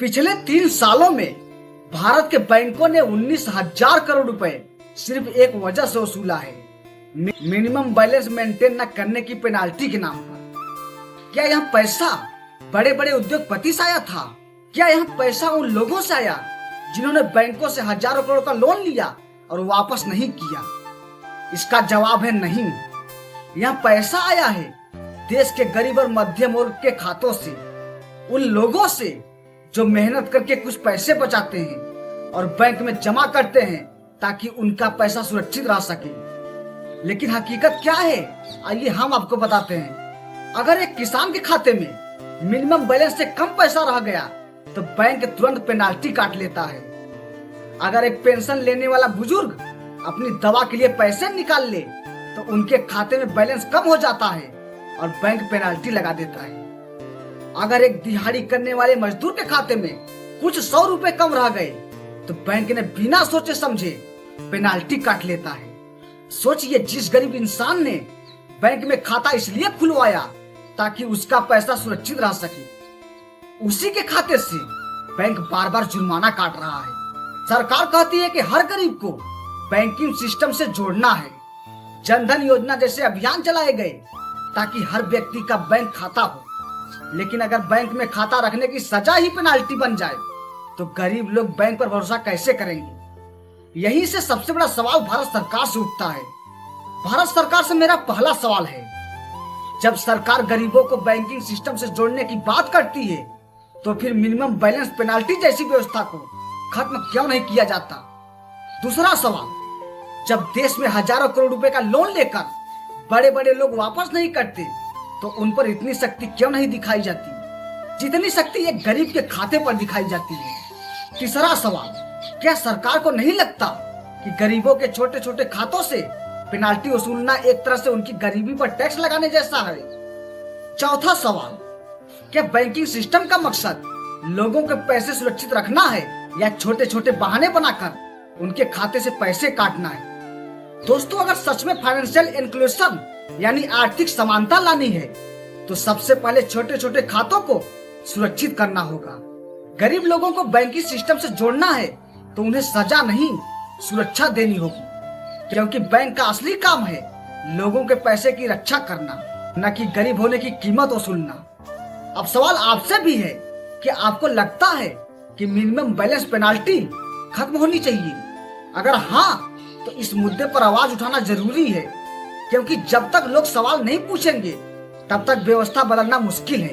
पिछले 3 सालों में भारत के बैंकों ने 19,000 करोड़ रुपए सिर्फ एक वजह से वसूला है, मिनिमम बैलेंस मेंटेन न करने की पेनाल्टी के नाम पर। क्या यह पैसा बड़े बड़े उद्योगपति से आया था? क्या यह पैसा उन लोगों से आया जिन्होंने बैंकों से हजारों करोड़ का लोन लिया और वापस नहीं किया? इसका जवाब है नहीं। यह पैसा आया है देश के गरीब और मध्यम वर्ग के खातों से, उन लोगों से जो मेहनत करके कुछ पैसे बचाते हैं और बैंक में जमा करते हैं ताकि उनका पैसा सुरक्षित रह सके। लेकिन हकीकत क्या है, आइए हम आपको बताते हैं। अगर एक किसान के खाते में मिनिमम बैलेंस से कम पैसा रह गया तो बैंक तुरंत पेनाल्टी काट लेता है। अगर एक पेंशन लेने वाला बुजुर्ग अपनी दवा के लिए पैसे निकाल ले तो उनके खाते में बैलेंस कम हो जाता है और बैंक पेनाल्टी लगा देता है। अगर एक दिहाड़ी करने वाले मजदूर के खाते में कुछ 100 रुपए कम रह गए तो बैंक ने बिना सोचे समझे पेनाल्टी काट लेता है। सोचिए, जिस गरीब इंसान ने बैंक में खाता इसलिए खुलवाया ताकि उसका पैसा सुरक्षित रह सके, उसी के खाते से बैंक बार बार जुर्माना काट रहा है। सरकार कहती है कि हर गरीब को बैंकिंग सिस्टम से जोड़ना है। जनधन योजना जैसे अभियान चलाए गए ताकि हर व्यक्ति का बैंक खाता हो। लेकिन अगर बैंक में खाता रखने की सजा ही पेनाल्टी बन जाए तो गरीब लोग बैंक पर भरोसा कैसे करेंगे? यहीं से सबसे बड़ा सवाल भारत सरकार से उठता है। भारत सरकार से मेरा पहला सवाल है, जब सरकार गरीबों को बैंकिंग सिस्टम से जोड़ने की बात करती है तो फिर मिनिमम बैलेंस पेनाल्टी जैसी व्यवस्था को खत्म क्यों नहीं किया जाता? दूसरा सवाल, जब देश में हजारों करोड़ रुपए का लोन लेकर बड़े बड़े लोग वापस नहीं करते तो उन पर इतनी शक्ति क्यों नहीं दिखाई जाती जितनी शक्ति एक गरीब के खाते पर दिखाई जाती है? तीसरा सवाल, क्या सरकार को नहीं लगता कि गरीबों के छोटे छोटे खातों से पेनाल्टी वसूलना एक तरह से उनकी गरीबी पर टैक्स लगाने जैसा है? चौथा सवाल, क्या बैंकिंग सिस्टम का मकसद लोगों के पैसे सुरक्षित रखना है या छोटे छोटे बहाने बनाकर उनके खाते से पैसे काटना है? दोस्तों, अगर सच में फाइनेंशियल इंक्लूजन यानी आर्थिक समानता लानी है तो सबसे पहले छोटे छोटे खातों को सुरक्षित करना होगा। गरीब लोगों को बैंकिंग सिस्टम से जोड़ना है तो उन्हें सजा नहीं, सुरक्षा देनी होगी, क्योंकि बैंक का असली काम है लोगों के पैसे की रक्षा करना, न कि गरीब होने की कीमत वसूलना। अब सवाल आपसे भी है कि आपको लगता है कि मिनिमम बैलेंस पेनाल्टी खत्म होनी चाहिए? अगर हाँ तो इस मुद्दे पर आवाज उठाना जरूरी है, क्योंकि जब तक लोग सवाल नहीं पूछेंगे तब तक व्यवस्था बदलना मुश्किल है।